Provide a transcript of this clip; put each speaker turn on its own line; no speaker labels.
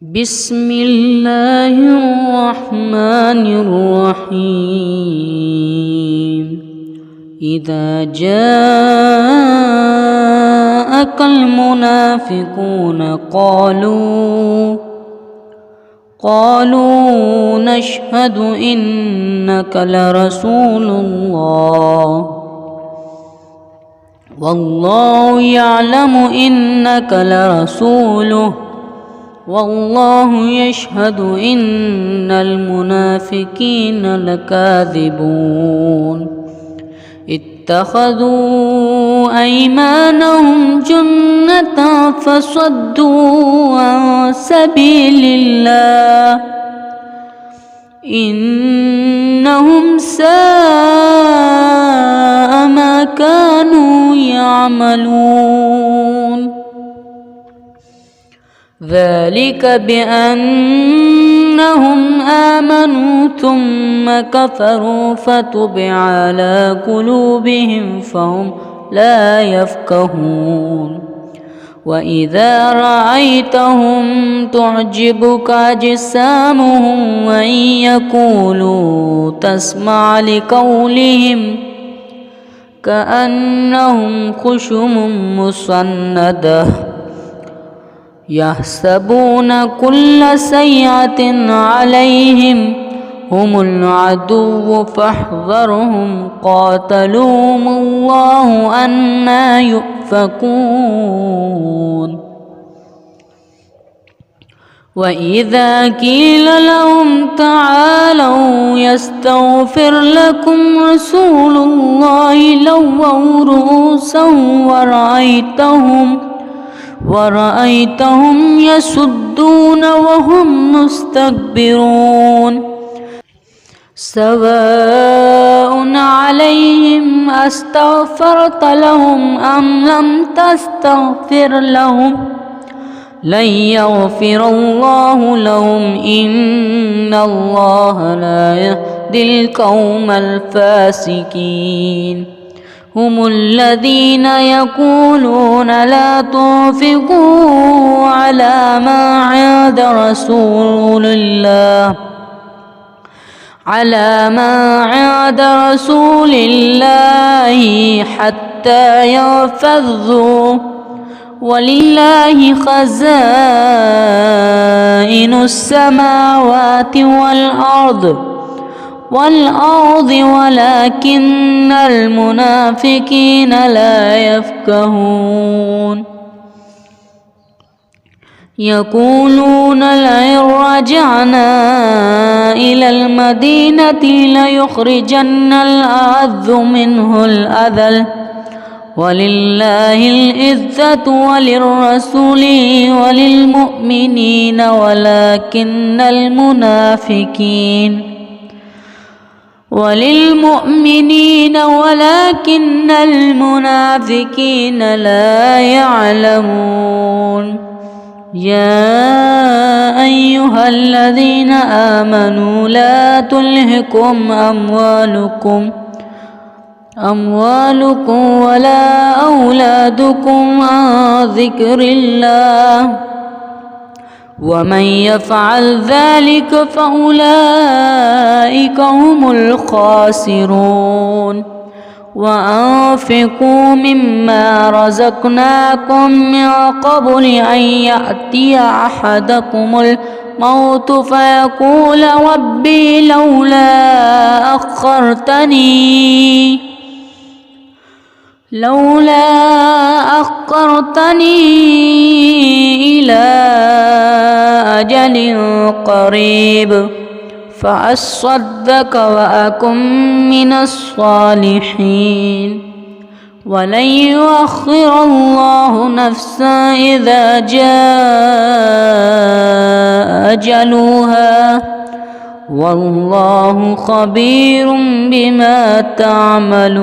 بسم الله الرحمن الرحيم. إذا جاءك المنافقون قالوا نشهد إنك لرسول الله والله يعلم إنك لرسوله والله يشهد إن المنافقين لكاذبون. اتخذوا أيمانهم جنة فصدوا عن سبيل الله إنهم ساء ما كانوا يعملون. ذلك بأنهم آمنوا ثم كفروا فتبع على قلوبهم فهم لا يفقهون. وإذا رأيتهم تعجبك أجسامهم وإن يقولوا تسمع لقولهم كأنهم خشب مسندة يحسبون كل سيئة عليهم هم العدو فاحذرهم قاتلهم الله أنى يؤفكون. وإذا قيل لهم تعالوا يستغفر لكم رسول الله لووا رؤوسهم ورأيتهم يصدون وهم مستكبرون. سواء عليهم أستغفرت لهم أم لم تستغفر لهم لن يغفر الله لهم إن الله لا يهدي القوم الفاسقين. هم الذين يقولون لا تنفقوا على ما عند رسول الله حتى ينفذوا ولله خزائن السماوات والأرض ولكن المنافقين لا يفقهون. يقولون لئن رجعنا إلى المدينة ليخرجن الأعز منه الأذل ولله العزة وللرسول وللمؤمنين ولكن المنافقين لا يعلمون. يا أيها الذين آمنوا لا تلهكم أموالكم ولا أولادكم عن ذكر الله ومن يفعل ذلك فأولئك هم الخاسرون. وأنفقوا مما رزقناكم من قبل أن يأتي أحدكم الموت فيقول ربي لولا أخرتني إلى أجل قريب فأصدق وأكن من الصالحين. ولن يؤخر الله نفسا إذا جاء أجلها والله خبير بما تعملون.